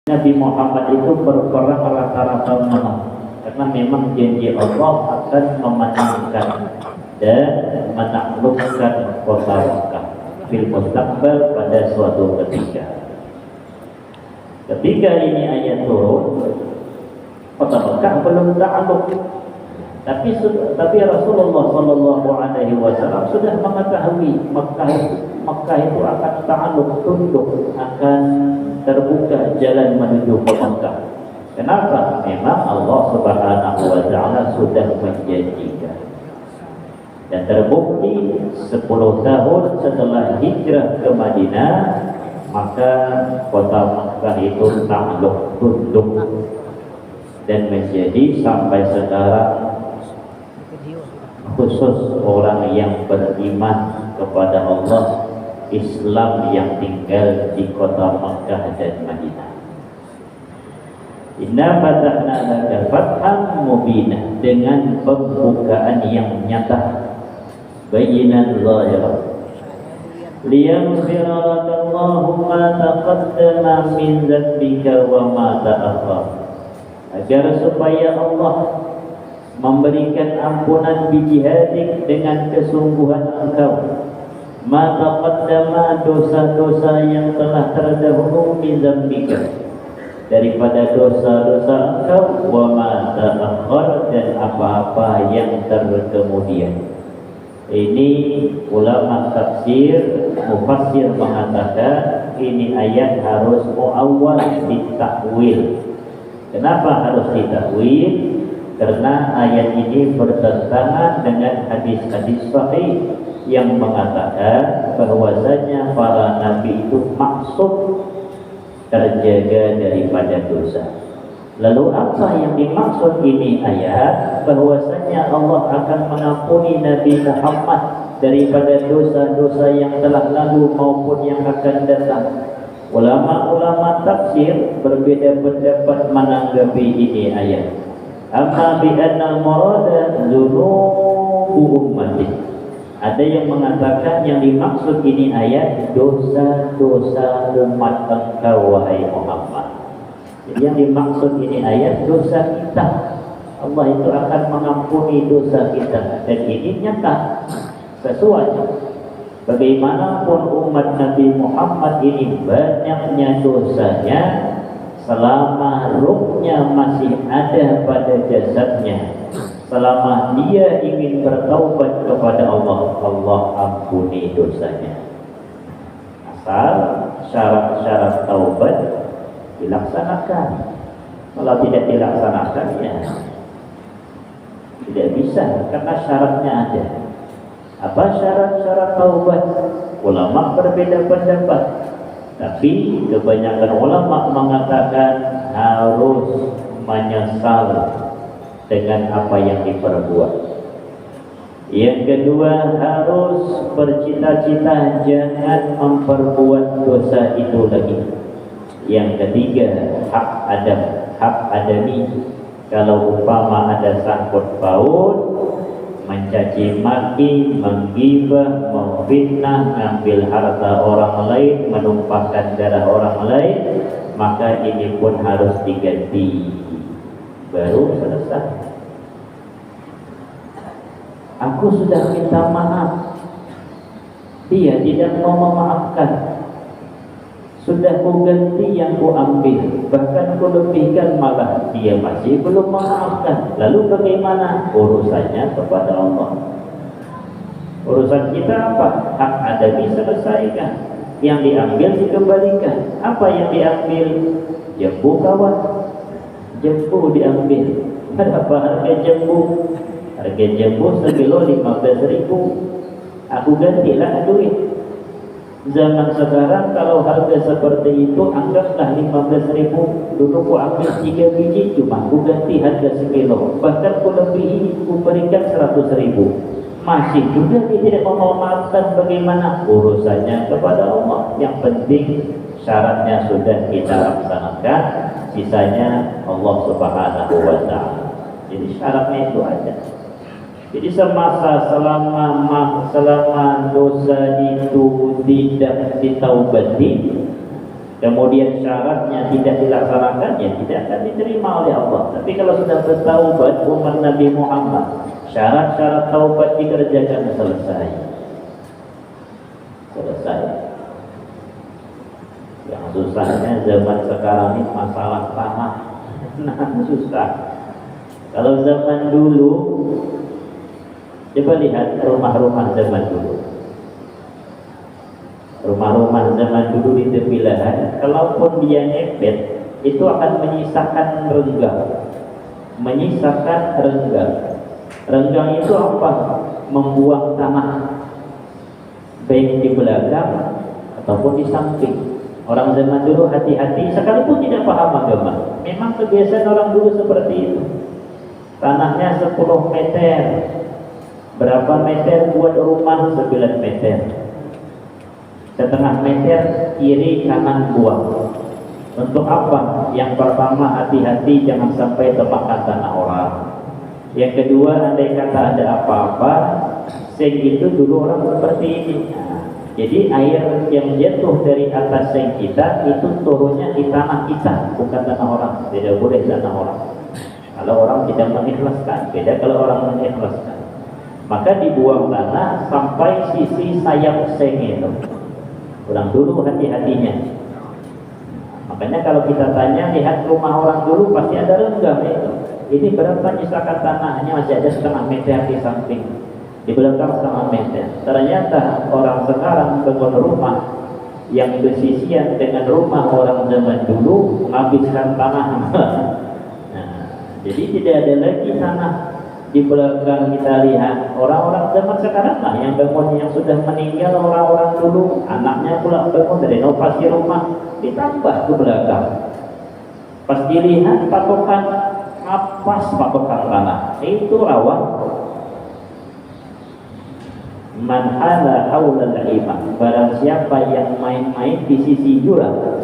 Nabi Muhammad itu berperang rata-rata malam, karena memang janji Allah akan memenangkan dan menaklukkan kota Makkah fil mustaqbal pada suatu ketika. Ketika ini ayat turun, kota Makkah belum takluk, tapi Rasulullah Shallallahu Alaihi Wasallam sudah mengetahui Makkah itu akan takluk, tunduk, akan terbuka jalan menuju ke Makkah. Kenapa? Memang Allah Subhanahu wa Ta'ala sudah menjanjikan. Dan terbukti 10 tahun setelah hijrah ke Madinah, maka kota Makkah itu takluk, tunduk, dan menjadi sampai sekarang khusus orang yang beriman kepada Allah, Islam yang tinggal di kota Makkah dan Madinah. Inna fatahna laka fathan mubinah, dengan pembukaan yang nyata, bayinan zahirah, liyaghfira laka Allahu ma taqaddama min dzambika wa ma ta'akhkhar, agar supaya Allah memberikan ampunan bijihadik dengan kesungguhan engkau, ma taqaddama, dosa-dosa yang telah terdahulu, min dzambika, daripada dosa-dosa engkau, wa ma ta'akhkhar, dan apa-apa yang terkemudian. Ini ulama tafsir, mufassir mengatakan ini ayat harus muawwal, ditakwil. Kenapa harus ditakwil? Karena ayat ini bertentangan dengan hadis-hadis sahih yang mengatakan bahwasanya para nabi itu maksud terjaga daripada dosa. Lalu apa yang dimaksud ini ayat? Bahwasanya Allah akan mengampuni Nabi Muhammad daripada dosa-dosa yang telah lalu maupun yang akan datang. Ulama-ulama tafsir berbeda pendapat menanggapi ini ayat. Amma bi anna al-murada dzunubu ummati. Ada yang mengatakan yang dimaksud ini ayat dosa-dosa umat engkau wahai Muhammad. Jadi yang dimaksud ini ayat dosa kita. Allah itu akan mengampuni dosa kita, dan ini nyata sesuai. Bagaimanapun umat Nabi Muhammad ini banyaknya dosanya, selama ruhnya masih ada pada jasadnya, selama dia ingin bertaubat kepada Allah, Allah ampuni dosanya. Asal syarat-syarat taubat dilaksanakan. Kalau tidak dilaksanakan, ya tidak bisa, karena syaratnya ada. Apa syarat-syarat taubat? Ulama berbeda pendapat, tapi kebanyakan ulama mengatakan harus menyesal dengan apa yang diperbuat. Yang kedua, harus bercita-cita jangan memperbuat dosa itu lagi. Yang ketiga, hak adami. Kalau umpama ada sangkut paut, mencaci maki, menggibah, memfitnah, mengambil harta orang lain, menumpahkan darah orang lain, maka ini pun harus diganti. Baru selesai. Aku sudah minta maaf, dia tidak mau memaafkan. Sudah ku ganti yang ku ambil, bahkan ku lebihkan, malah dia masih belum memaafkan. Lalu bagaimana? Urusannya kepada Allah. Urusan kita apa? Hak adami selesaikan, yang diambil dikembalikan. Apa yang diambil? Jambu kawan, jambu diambil. Berapa harga jambu? Harga jambu sekilo 15.000. Aku gantilah duit. Zaman sekarang kalau harga seperti itu, anggaplah 15.000. Dulu ku ambil 3 biji, cuma ku ganti harga sekilo. Bahkan ku lebihi, ku berikan 100.000. Masih juga dia tidak memaafkan. Bagaimana? Urusannya kepada Allah. Yang penting syaratnya sudah kita laksanakan, sisanya Allah Subhanahu wa Ta'ala. Jadi syaratnya itu aja. Jadi selama dosa itu tidak ditaubati, kemudian syaratnya tidak dilaksanakan, ya tidak akan diterima oleh Allah. Tapi kalau sudah bertaubat umat Nabi Muhammad, syarat-syarat taubat dikerjakan, selesai. Yang susahnya zaman sekarang ini masalah tanah. Nah, susah. Kalau zaman dulu, coba lihat rumah-rumah zaman dulu. Rumah-rumah zaman dulu di tepi lahan, kalaupun dia nyepet, itu akan menyisakan renggang. Renggang itu apa? Membuang tanah, baik di belakang ataupun di samping. Orang zaman dulu hati-hati, sekalipun tidak paham agama. Memang kebiasaan orang dulu seperti itu. Tanahnya 10 meter. Berapa meter buat rumah? 9 meter. Setengah meter kiri kanan buang. Untuk apa? Yang pertama, hati-hati jangan sampai termakan tanah orang. Yang kedua, andai kata ada apa-apa, seng itu dulu orang seperti ini. Jadi air yang jatuh dari atas seng kita itu turunnya di tanah kita, bukan tanah orang. Tidak boleh tanah orang. Kalau orang tidak mengikhlaskan, beda kalau orang mengikhlaskan. Maka dibuang tanah sampai sisi sayap seng itu. Orang dulu hati-hatinya. Makanya kalau kita tanya, lihat rumah orang dulu pasti ada renggang itu. Ini berapa nyisakan tanahnya, masih ada setengah meter di samping. Di belakang setengah meter. Ternyata orang sekarang bangun rumah yang bersisian dengan rumah orang zaman dulu menghabiskan tanah. Nah, jadi tidak ada lagi tanah di belakang. Kita lihat orang-orang zaman sekarang lah yang bangun, yang sudah meninggal orang-orang dulu, anaknya pula bangun renovasi rumah, ditambah ke belakang. Pas dilihat patokan patokan tanah itu rawan. Man hala haulal imam, barang siapa yang main-main di sisi jurang,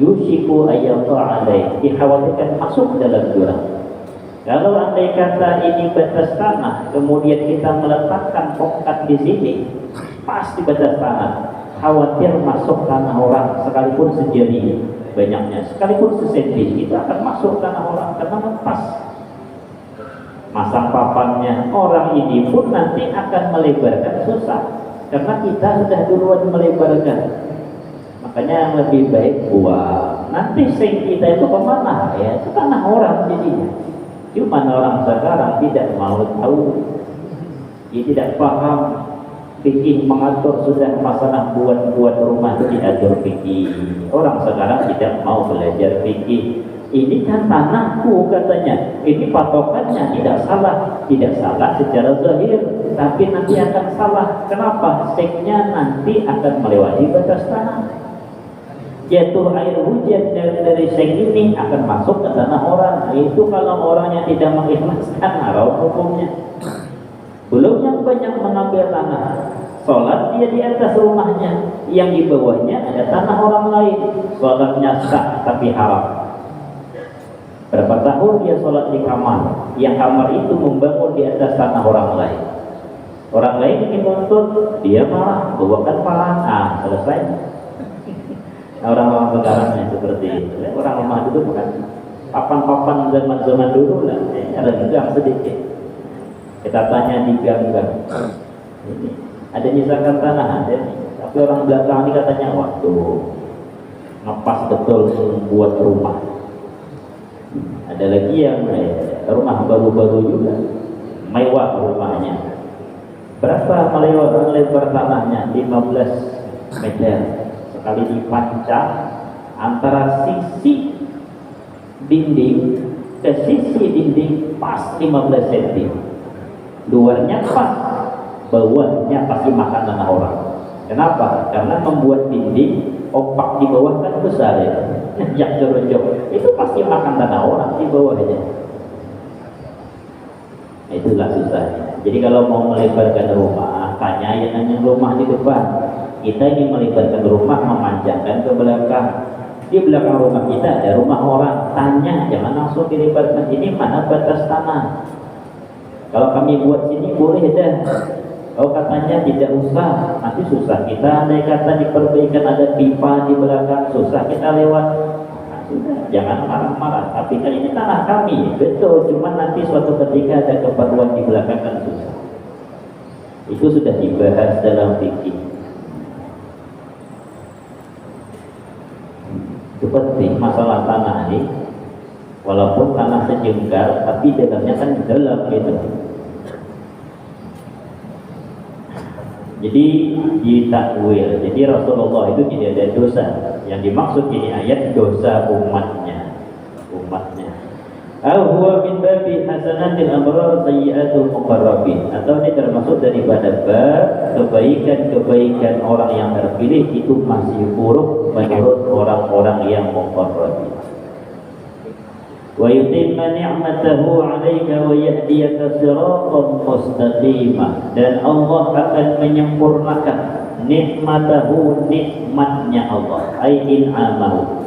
yusiku ayyata alaih, dikhawatirkan masuk dalam jurang. Kalau andai kata ini batas tanah, kemudian kita meletakkan tongkat di sini, pas di batas tanah, khawatir masuk tanah orang, sekalipun sejari banyaknya, sekalipun sesenti, itu akan masuk tanah orang karena pas. Masang papannya orang ini pun nanti akan melebarkan susah, karena kita sudah duluan melebarkan. Makanya yang lebih baik buang. Nanti seng kita itu kemana? Ya, itu tanah orang jadinya. Cuma orang sekarang tidak mau tahu, dia tidak paham fikih mengatur, sudah masalah buat rumah itu diatur fikih. Orang sekarang tidak mau belajar fikih. Ini kan tanahku katanya, ini patokannya tidak salah secara zahir, tapi nanti akan salah. Kenapa? Seknya nanti akan melewati batas tanah. Jatuh air hujan dari seng ini akan masuk ke tanah orang. Itu kalau orangnya tidak mengikhlaskan, haram hukumnya. Belum yang banyak mengambil tanah, sholat dia di atas rumahnya, yang di bawahnya ada tanah orang lain, sholatnya sah tapi haram. Berapa tahun dia sholat di kamar, yang kamar itu membangun di atas tanah orang lain. Orang lain ingin nuntut, dia marah, bawakan palang, selesai. Orang-orang sekarangnya seperti itu. Orang rumah dulu bukan papan-papan zaman dulu lah, ada gang sedikit. Kita tanya di gang-gang, ini ada nyisakan tanah, ada. Tapi orang belakang ini katanya, waktu ngepas betul buat rumah. Ada lagi yang rumah baru-baru juga, mewah rumahnya. Berapa lebar tanahnya? 15 meter. Sekali dipancang antara sisi dinding ke sisi dinding pas 15 cm. Luarnya pas, bawahnya pasti makan tanah orang. Kenapa? Karena membuat dinding opak di bawah kan besar ya. Jak jorok itu pasti makan tanah orang di bawahnya. Itulah susahnya. Jadi kalau mau melebarkan rumah, tanya yang rumah di depan. Kita ingin melebarkan rumah, memanjangkan ke belakang. Di belakang rumah kita ada rumah orang. Tanya, jangan langsung dilebarkan. Ini mana batas tanah? Kalau kami buat sini boleh dah. Oh katanya tidak usah, nanti susah kita. Andai kata diperbaikan ada pipa di belakang, susah kita lewat. Nah, sudah, jangan marah-marah. Tapi kan ini tanah kami, betul. Cuma nanti suatu ketika ada keperluan di belakang kan susah. Itu sudah dibahas dalam fikih. Seperti masalah tanah ini, walaupun tanah sejengkal, tapi dalamnya kan dalam gitu. Jadi ditakwil. Jadi Rasulullah itu tidak ada dosa. Yang dimaksud ini ayat dosa umatnya. Huwa min babi hasanatil abrar sayyi'atul muqarrabin, atau ini termasuk daripada bab kebaikan-kebaikan orang yang terpilih itu masih buruk menurut orang-orang yang muqarrabin. Wa yutimma ni'matahu 'alaika wa yahdiyaka siratan mustaqimah, dan Allah akan menyempurnakan nikmatahu, nikmatnya Allah, ai in'amahu,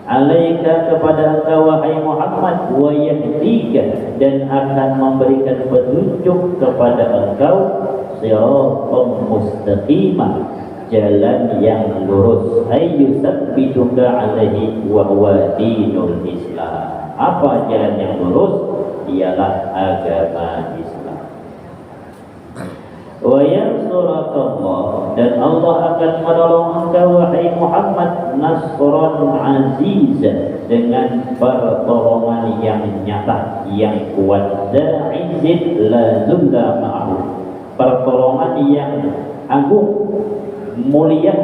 'alaika kepada engkau wahai Muhammad, wa yahdika, dan akan memberikan petunjuk kepada engkau siratan mustaqimah, jalan yang lurus, ay yusabbituka 'alaihi wa huwa dinul Islam. Apa jalan yang lurus? Ialah agama Islam. Wa yansurakallah, dan Allah akan menolong engkau wahai Muhammad nasran azizan, dengan pertolongan yang nyata, yang kuat, da'izid la zulla ma'ahu, pertolongan yang agung, mulia,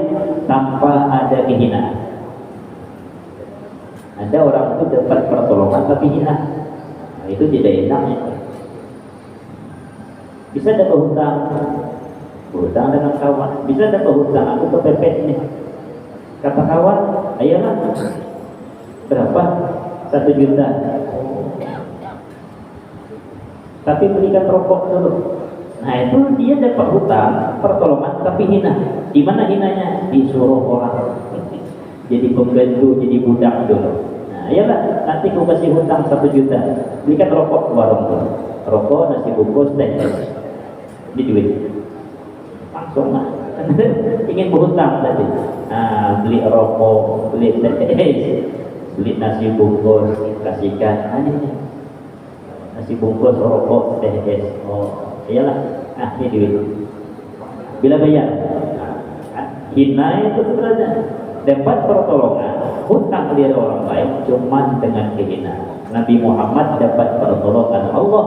tanpa ada kehinaan. Ada orang itu dapat pertolongan tapi hina, nah, itu tidak enaknya. Bisa dapat hutang dengan kawan, bisa dapat hutang, aku kepepet nih, kata kawan, ayolah berapa, 1 juta, tapi belikan rokok dulu. Nah itu dia dapat hutang, pertolongan tapi hina. Di mana hinanya? Disuruh orang jadi pembantu, jadi budak dulu. Nah iyalah, nanti aku kasih hutang 1 juta, belikan rokok ke warung dulu, rokok, nasi bungkus, teh, ini duit langsung lah. Ingin berhutang tadi, nah beli rokok, beli teh, beli nasi bungkus, kasihkan aja nasi bungkus, rokok, teh, oh iyalah, nah ini duit, bila bayar. Nah, hina itu sebenarnya dapat pertolongan, hutang dari orang lain cuma dengan kehinaan. Nabi Muhammad dapat pertolongan Allah,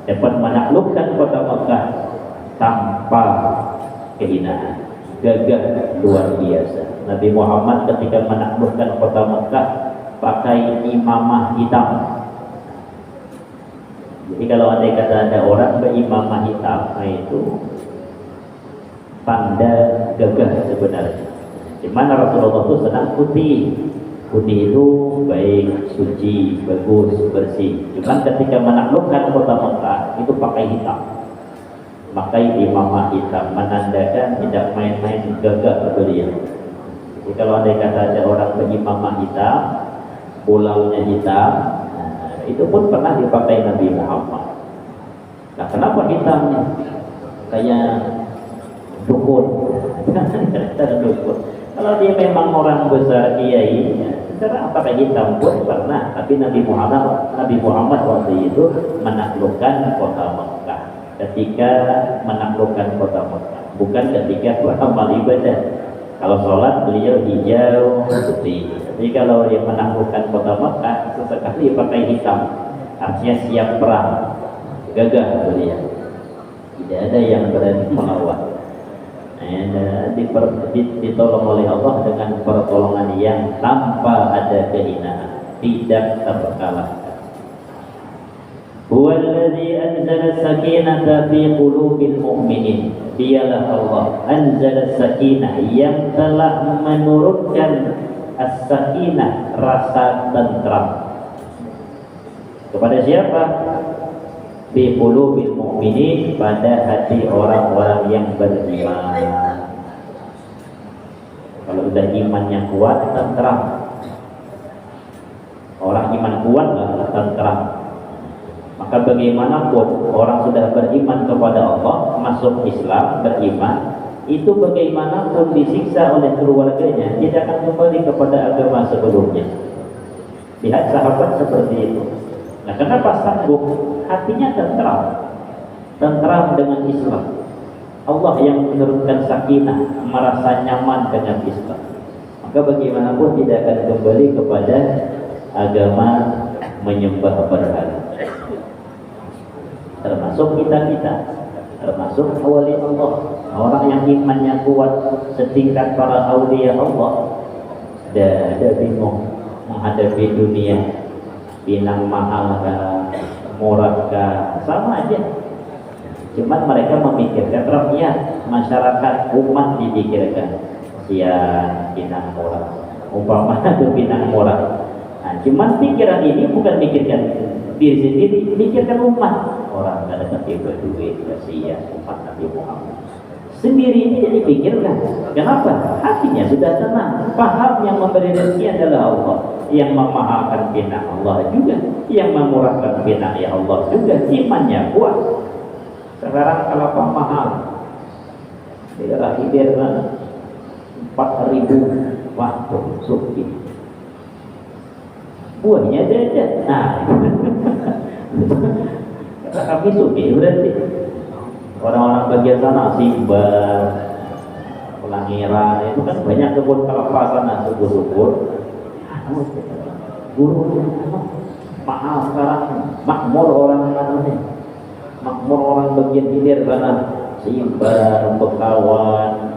dapat menaklukkan kota Mekah tanpa kehinaan, gagah luar biasa. Nabi Muhammad ketika menaklukkan kota Mekah pakai imamah hitam. Jadi kalau andai kata ada orang berimamah hitam, itu tanda gagah sebenarnya. Di mana Rasulullah itu senang putih. Putih itu baik, suci, bagus, bersih. Cuma ketika menaklukkan kota Mekah itu pakai hitam, pakai imamah hitam, menandakan tidak main-main gagah beliau. Jadi kalau ada kata ada orang berimamah hitam, pulaunya hitam, nah, itu pun pernah dipakai Nabi Muhammad. Nah kenapa hitamnya? Kayak dukun. Dukun. Kalau dia memang orang besar kiai, secara apakah hitam pun pernah. Tapi Nabi Muhammad waktu itu menaklukkan kota Mekah. Ketika menaklukkan kota Mekah, bukan ketika beramal ibadah. Kalau sholat beliau hijau putih. Tapi kalau dia menaklukkan kota Mekah, sesekali pakai hitam. Artinya siap perang, gagah beliau. Tidak ada yang berani melawan. Ditolong oleh Allah dengan pertolongan yang tanpa ada kehinaan, tidak terkalahkan. Huwallazi anzala sakinata fi qulubil mu'minin, dialah Allah anzala sakinah, yang telah menurunkan as-sakinah, rasa tentram. Kepada siapa? Fi qulubil mu'minin, pada hati orang-orang yang beriman. Kalau sudah imannya kuat, tentram. Orang iman kuat lah tentram. Maka bagaimanapun orang sudah beriman kepada Allah, masuk Islam, beriman, itu bagaimanapun disiksa oleh keluarganya, tidak akan kembali kepada agama sebelumnya. Lihat sahabat seperti itu. Nah, kenapa sanggup? Hatinya tentram dengan Islam. Allah yang menurunkan sakinah, merasa nyaman dengan Islam. Maka bagaimanapun tidak akan kembali kepada agama menyembah berhala. Termasuk kita, termasuk wali Allah, orang yang imannya kuat setingkat para aulia Allah. Ada bingung menghadapi dunia, pinang mahal kah, murah kah, sama aja. Cuman mereka memikirkan rakyat, masyarakat, umat dipikirkan. Sian pinang murah, umpama itu pinang murah. Nah, cuman pikiran ini bukan mikirkan diri sendiri, mikirkan umat. Orang gak dapat duit, kasihan umat Nabi Muhammad. Sendiri ini jadi pikirkan. Kenapa? Hatinya sudah tenang. Paham yang memberi rezeki adalah Allah, yang memahalkan bina Allah juga, yang memurahkan bina ya Allah juga. Imannya kuat. Sekarang kelapa mahal, daerah hidir 4.000 waktu suki. Buahnya ada. Nah, kami suki berarti. Orang-orang bagian sana Simbar, Pelangiran, itu kan banyak kebun kelapa sana, subur-subur. Guru mahal sekarang, makmur orang ini, makmur orang bagian hilir sana, Simbar, Bekawan,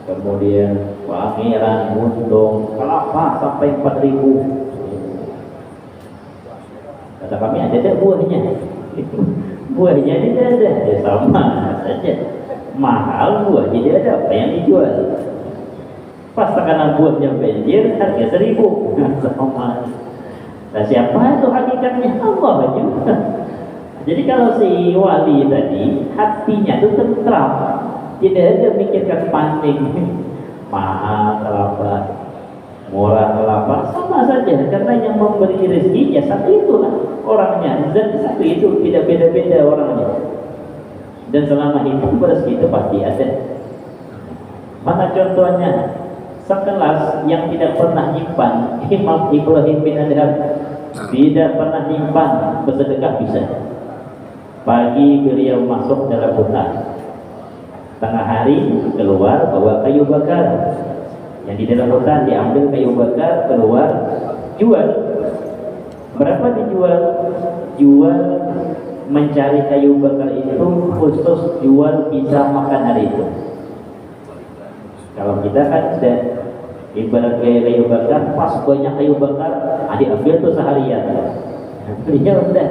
kemudian Pelangiran, Bundung, kelapa sampai 4.000. Kata kami ada buahnya. Buahnya tidak ada, ya sama saja. Mahal buah tidak ada, apa yang dijual? Pas tekanan buahnya banjir, harga 1.000. Sama. Nah, siapa itu hakikatnya? Allah juga. Jadi kalau si wali tadi hatinya itu tentram, tidak ada mikirkan panik, mahal kelapa, murah kelapa, sama saja. Karena yang memberi rezeki ya satu itulah orangnya, zat satu itu, tidak beda-beda orangnya. Dan selama itu rezeki itu pasti ada. Mana contohnya? Sekelas yang tidak pernah nyimpan, Imam Ibrahim bin Adham tidak pernah nyimpan, bersedekah bisa. Pagi beliau masuk dalam hutan, tengah hari keluar bawa kayu bakar. Yang di dalam hutan diambil kayu bakar, keluar jual. Berapa dijual? Jual, mencari kayu bakar itu khusus jual bisa makan hari itu. Kalau kita kan sudah ibarat kayu bakar, pas banyak kayu bakar, diambil tuh seharian. Belinya udah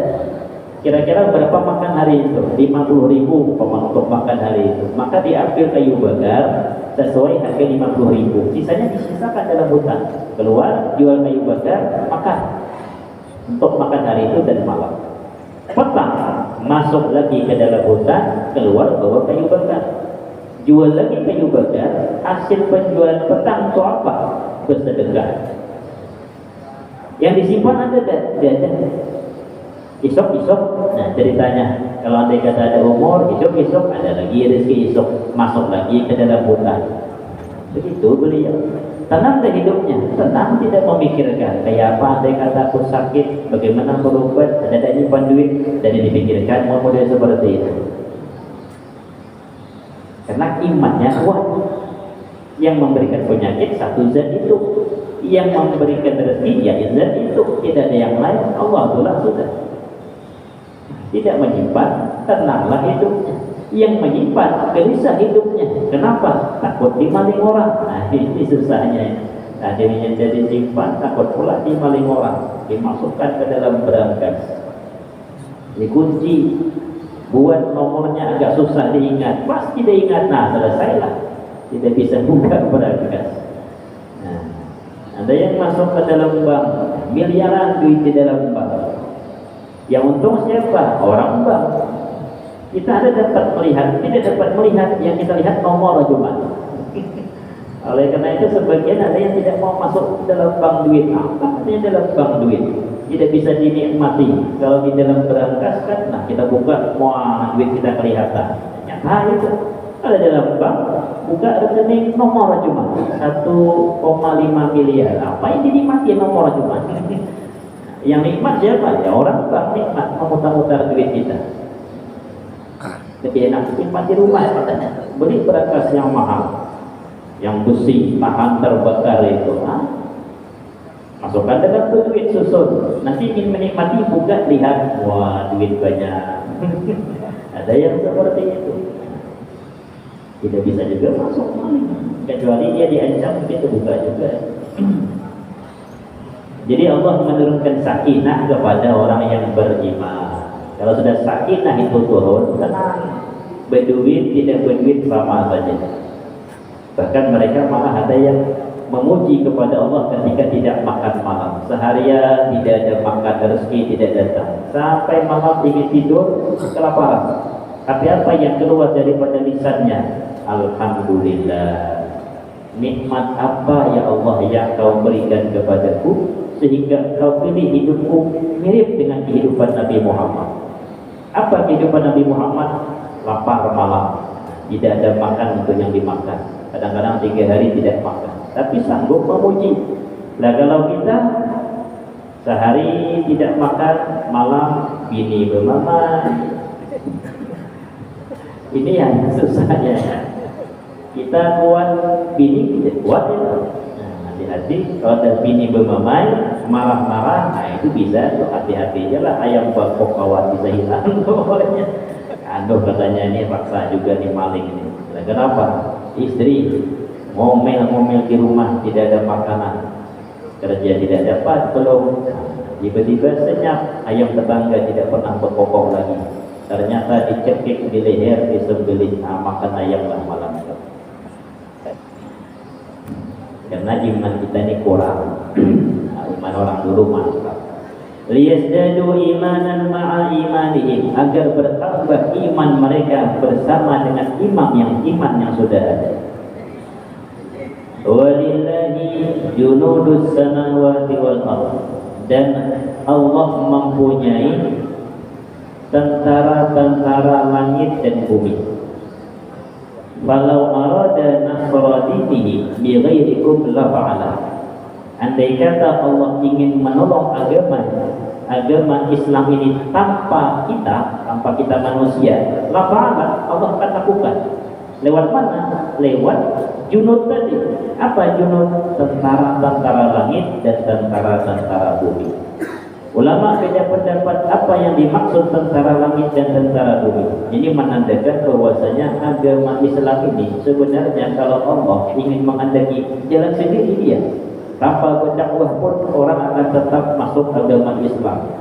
kira-kira berapa makan hari itu? 50.000 untuk makan hari itu. Maka diambil kayu bakar sesuai harga 50.000. Sisanya disisakan dalam hutan. Keluar jual kayu bakar, makan untuk makan hari itu dan malam. Petang masuk lagi ke dalam hutan, keluar bawa kayu bakar, jual lagi kayu bakar. Hasil penjualan petang itu apa? Bersedekah. Yang disimpan ada. Isok. Nah ceritanya, kalau andai kata ada umur, isok ada lagi rezeki, isok masuk lagi ke dalam hutan. Begitu beliau. Tenang deh hidupnya, tenang, tidak memikirkan kayak apa. Andai kata aku sakit, bagaimana berobat, ada nyimpan duit, dan dipikirkan mau model seperti itu. Karena imannya kuat. Yang memberikan penyakit satu zat itu, yang memberikan rezeki ya zat itu, tidak ada yang lain. Allah itulah sudah. Tidak menyimpan, tenanglah hidupnya. Yang menyimpan, gelisah hidupnya. Kenapa? Takut dimaling orang. Nah ini susahnya. Nah dirinya jadi simpan, takut pula dimaling orang, dimasukkan ke dalam berangkas, dikunci, buat nomornya agak susah diingat. Pasti diingat, nah selesailah, tidak bisa buka berangkas. Nah, ada yang masuk ke dalam bank, miliaran duit di dalam bank. Yang untung siapa? Orang bank. Kita ada dapat melihat, tidak dapat melihat. Yang kita lihat nomor cuma. Oleh karena itu sebagian ada yang tidak mau masuk dalam bank duit. Apa artinya dalam bank duit? tidak bisa dinikmati. Kalau di dalam berangkas kan, nah kita buka, semua duit kita kelihatan. Nyata itu. Kalau dalam bank, buka rekening nomor cuma 1,5 miliar. Apa yang dinikmati nomor cuma? Yang nikmat siapa? Ya orang bank nikmat memutar-mutar duit kita. Lebih enak nikmat di rumah katanya. Beli berangkas yang mahal, yang besi, tahan terbakar itu. Masukkan dalam tuh duit susun. Nanti ingin menikmati buka, lihat, wah duit banyak. Ada yang seperti itu. Tidak bisa juga masuk maling, kecuali dia diancam begitu buka juga. Jadi Allah menurunkan sakinah kepada orang yang beriman. Kalau sudah sakinah itu turun, tenang. Berduit tidak berduit sama saja. Bahkan mereka malah ada yang memuji kepada Allah ketika tidak makan malam. Seharian tidak ada makan, rezeki tidak datang. Sampai malam ingin tidur, kelaparan. Tapi apa yang keluar daripada lisannya? Alhamdulillah. Nikmat apa ya Allah yang kau berikan kepadaku sehingga kau pilih hidupku mirip dengan kehidupan Nabi Muhammad. Apa kehidupan Nabi Muhammad? Lapar malam, tidak ada makan untuk yang dimakan. Kadang-kadang 3 hari tidak makan, tapi sanggup memuji. Nah kalau kita sehari tidak makan, malam bini bermamai. Ini yang susahnya. Kita kuat, bini tidak kuat ya. Nah, hati-hati kalau ada bini bermamai, marah-marah, nah itu bisa tuh, hati-hati aja lah. Ayam bakok kawat bisa hilang pokoknya. Aduh katanya ini paksa juga nih maling ini. Nah, kenapa? Istri ngomel-ngomel di rumah, tidak ada makanan, kerja tidak dapat, belum. Tiba-tiba senyap, ayam tetangga tidak pernah berkokok lagi. Ternyata dicekik di leher, disembelih, makan ayam lah malam itu. Karena iman kita ini kurang. Iman orang dulu mantap. Liyazdadu imanan ma'a imanihim, agar bertambah iman mereka bersama dengan iman yang sudah ada. Walillahi junudus samawati wal ardh, dan Allah mempunyai tentara-tentara langit dan bumi. Walau arada nasra dinihi bi ghairikum la fa'ala. Andai kata Allah ingin menolong agama Islam ini tanpa kita manusia, la fa'ala, Allah akan lakukan. Lewat mana? Lewat junud tadi. Apa junud? Tentara-tentara langit dan tentara-tentara bumi. Ulama beda pendapat apa yang dimaksud tentara langit dan tentara bumi. Ini menandakan bahwasanya agama Islam ini sebenarnya kalau Allah ingin menghendaki jalan sendiri dia. Tanpa berdakwah pun orang akan tetap masuk agama Islam.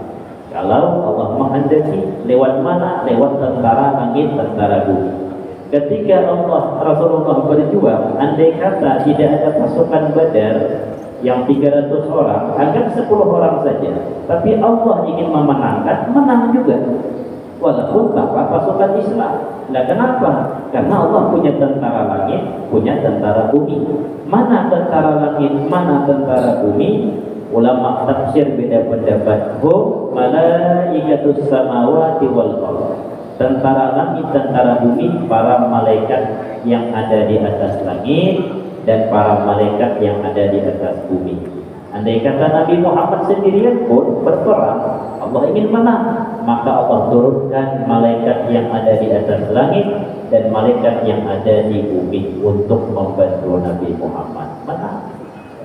Kalau Allah menghendaki lewat mana? Lewat tentara langit, tentara bumi. Ketika Rasulullah berjuang, andai kata tidak ada pasukan Badar yang 300 orang, anggap 10 orang saja, tapi Allah ingin memenangkan, menang juga walaupun tanpa pasukan Islam. Nah kenapa? Karena Allah punya tentara langit, punya tentara bumi. Mana tentara langit, mana tentara bumi? Ulama tafsir beda pendapat. Hum malaikatus samawati wal ardh. Tentara langit, tentara bumi, para malaikat yang ada di atas langit dan para malaikat yang ada di atas bumi. Andai kata Nabi Muhammad sendirian pun berperang, Allah ingin menang, maka Allah turunkan malaikat yang ada di atas langit dan malaikat yang ada di bumi untuk membantu Nabi Muhammad menang.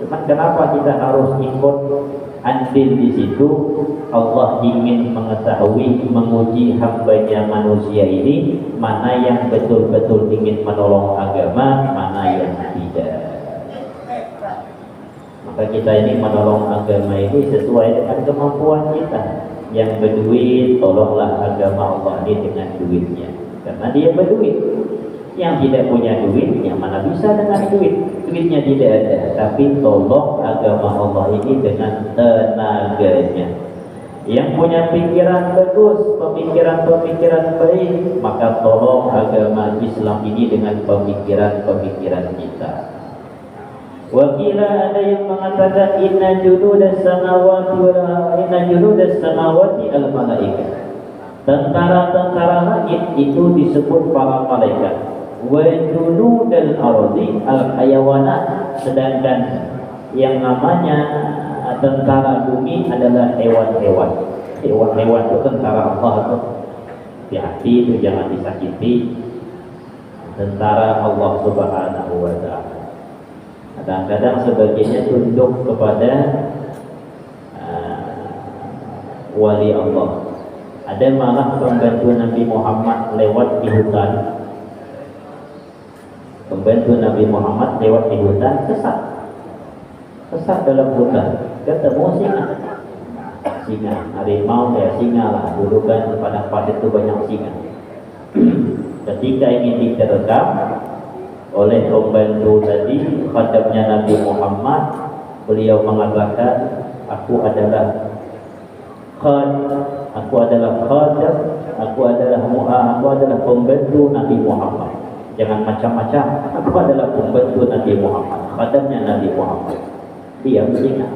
Cuma kenapa kita harus ikut andil di situ? Allah ingin mengetahui, menguji hambanya manusia ini, mana yang betul-betul ingin menolong agama, mana yang tidak. Maka kita ini menolong agama ini sesuai dengan kemampuan kita. Yang berduit, tolonglah agama Allah ini dengan duitnya, karena dia berduit. Yang tidak punya duit, yang mana bisa dengan duit, duitnya tidak ada, tapi tolong agama Allah ini dengan tenaganya. Yang punya pikiran bagus, pemikiran-pemikiran baik, maka tolong agama Islam ini dengan pemikiran-pemikiran kita. Wakila ada yang mengatakan inna junudas samawati al malaika. Tentara-tentara langit itu disebut para malaikat. Wa junudal ardi al hayawanat, sedangkan yang namanya tentara bumi adalah hewan-hewan. Hewan-hewan itu tentara Allah itu. Hati-hati itu jangan disakiti. Tentara Allah Subhanahu wa ta'ala. Kadang-kadang sebagiannya tunduk kepada wali Allah. Ada malah pembantu Nabi Muhammad lewat di hutan. Pembantu Nabi Muhammad lewat di hutan, sesat dalam hutan, ketemu singa, harimau ya singa lah. Dulu kan pada pasir itu banyak singa. Ketika ingin diterkam oleh pembantu tadi, khadamnya Nabi Muhammad, beliau mengatakan, aku adalah khadam, aku adalah pembantu Nabi Muhammad. Jangan macam-macam, aku adalah pembantu Nabi Muhammad, khadamnya Nabi Muhammad. Dia singa.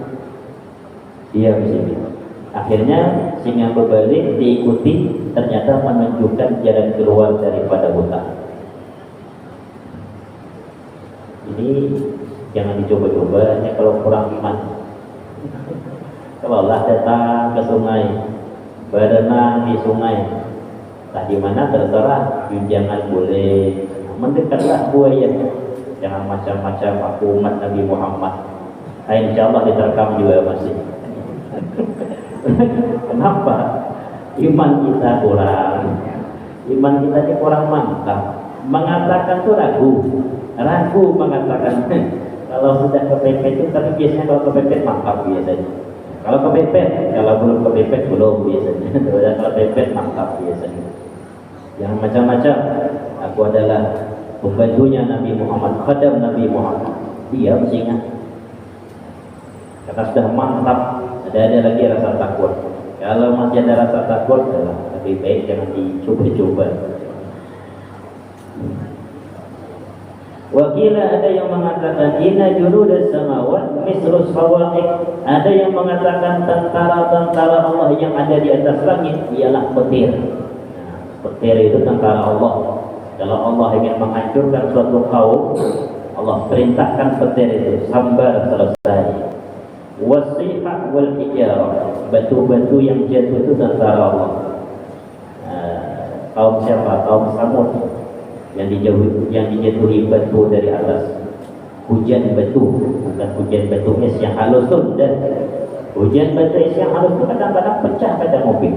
Akhirnya singa berbalik, diikuti, ternyata menunjukkan jalan keluar daripada hutan. Ini jangan dicoba-coba, hanya kalau kurang iman. Kalau Allah datang ke sungai, berenang di sungai, entah di mana terserah, jangan boleh mendekatlah buaya. Jangan macam-macam, aku umat Nabi Muhammad. Insya Allah diterkam juga masih. Kenapa? Iman kita kurang. Iman kita ini kurang mantap. Mengatakan itu ragu mengatakan. Kalau sudah kepepet itu, tapi biasanya kalau kepepet mantap biasanya. Kalau kepepet, kalau belum kepepet belum biasanya. Kalau kepepet mantap biasanya. Jangan macam-macam. Aku adalah pembantunya Nabi Muhammad, khadam Nabi Muhammad. Dia singa. Karena sudah mantap, ada lagi rasa takut. Kalau masih ada rasa takut, lebih baik jangan dicoba-coba. Wakila ada yang mengatakan inna junudas samawat mislus sawaqiq. Ada yang mengatakan tentara-tentara Allah yang ada di atas langit ialah petir. Petir itu tentara Allah. Kalau Allah ingin menghancurkan suatu kaum, Allah perintahkan petir itu sambar selesai. Wasihah wal hijarah, batu-batu yang jatuh itu tentara Allah. Kaum siapa? Kaum Samud yang dijatuhi batu dari atas. Hujan batu, bukan hujan batu es yang halus tuh. Dan hujan batu es yang halus itu kadang-kadang pecah pada mobil.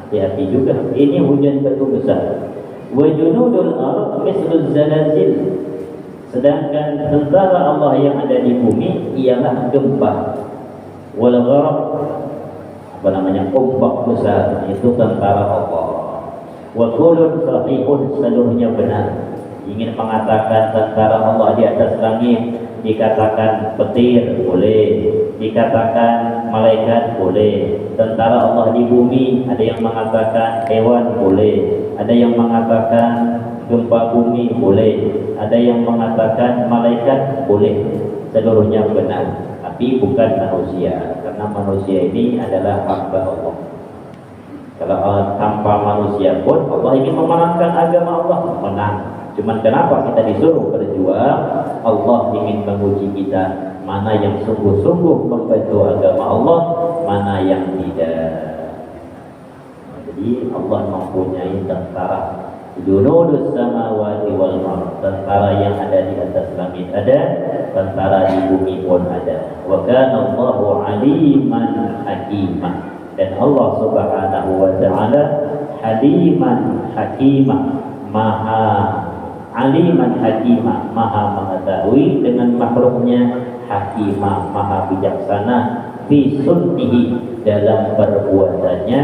Hati-hati juga. Ini hujan batu besar. Wa junudul ardh misluz zalazil. Sedangkan tentara Allah yang ada di bumi ialah gempa. Wal gharq, ombak besar, itu tentara Allah. Wa kullun sahihun, seluruhnya benar. Ingin mengatakan tentara Allah di atas langit, dikatakan petir boleh, dikatakan malaikat boleh. Tentara Allah di bumi, ada yang mengatakan hewan boleh, ada yang mengatakan gempa bumi boleh, ada yang mengatakan malaikat boleh. Seluruhnya benar, tapi bukan manusia, karena manusia ini adalah hamba Allah. Kalau tanpa manusia pun Allah ingin memenangkan agama Allah, menang. Cuman kenapa kita disuruh berjuang? Allah ingin menguji kita, mana yang sungguh-sungguh membantu agama Allah, mana yang tidak. Jadi Allah mempunyai tentara. Junudus samawati wal ardh, tentara yang ada di atas langit ada, tentara di bumi pun ada. Wa kana Allahu aliman hakimah, dan Allah Subhanahu wa ta'ala haliman hakimah, maha aliman hakimah, maha mengetahui dengan makhluknya, hakimah, maha bijaksana fi sunnihi, dalam perbuatannya,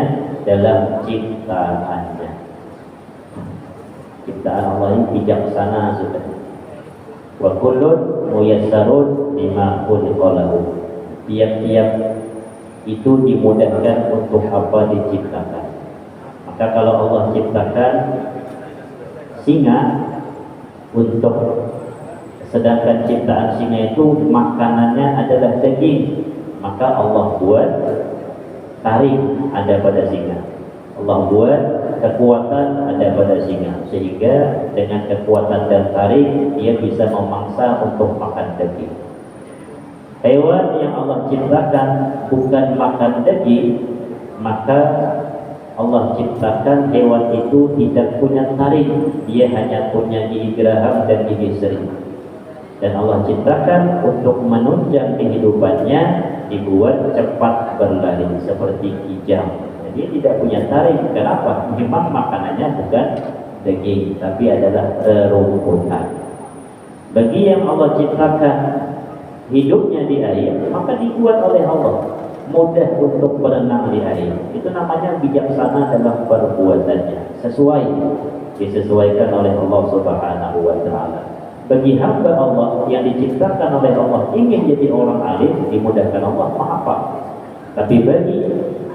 dalam ciptaannya. Ciptaan Allah ini bijaksana sudah. Wa kullun muyassarun lima khuliqa lahu. Tiap-tiap itu dimudahkan untuk apa diciptakan. Maka kalau Allah ciptakan singa untuk sedangkan ciptaan singa itu makanannya adalah daging, maka Allah buat taring ada pada singa, Allah buat kekuatan ada pada singa, sehingga dengan kekuatan dan taring dia bisa memangsa untuk makan daging. Hewan yang Allah ciptakan bukan makan daging, maka Allah ciptakan hewan itu tidak punya taring, dia hanya punya gigi geraham dan gigi seri. Dan Allah ciptakan untuk menunjang kehidupannya, dibuat cepat berlari seperti kijang. Jadi tidak punya taring. Kenapa? Memang makanannya bukan daging, tapi adalah rerumputan. Bagi yang Allah ciptakan hidupnya di air, maka dibuat oleh Allah mudah untuk berenang di air. Itu namanya bijaksana dalam perbuatannya, disesuaikan oleh Allah Subhanahu wa taala. Bagi hamba Allah yang diciptakan oleh Allah ingin jadi orang alim, dimudahkan Allah menghafal. Tapi bagi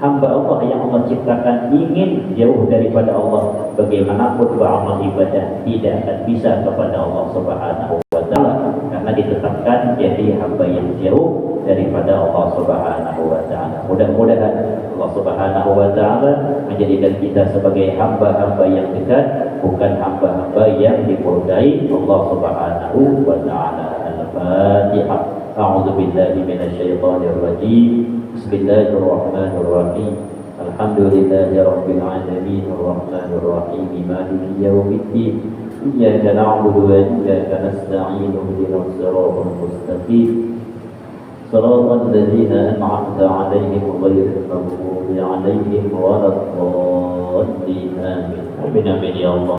hamba Allah yang Allah ciptakan ingin jauh daripada Allah, bagaimanapun beramal ibadah tidak akan bisa kepada Allah Subhanahu wa taala, karena ditetapkan jadi hamba yang jauh daripada Allah Subhanahu wa taala. Mudah-mudahan Allah Subhanahu wa taala menjadikan kita sebagai hamba-hamba yang dekat, bukan hamba-hamba yang dimurkai Allah Subhanahu wa taala. Al-Fatihah. A'udzu billahi minasyaitonir rajim. Bismillahirrahmanirrahim. Alhamdulillahi rabbil alamin arrahmanir rahim maliki yaumiddin. Iyyaka na'budu wa iyyaka nasta'in ihdinas siratal mustaqim. صراط الذين أنعمت عليهم غير المغضوب عليهم ولا الضالين آمين. آمين آمين يا الله.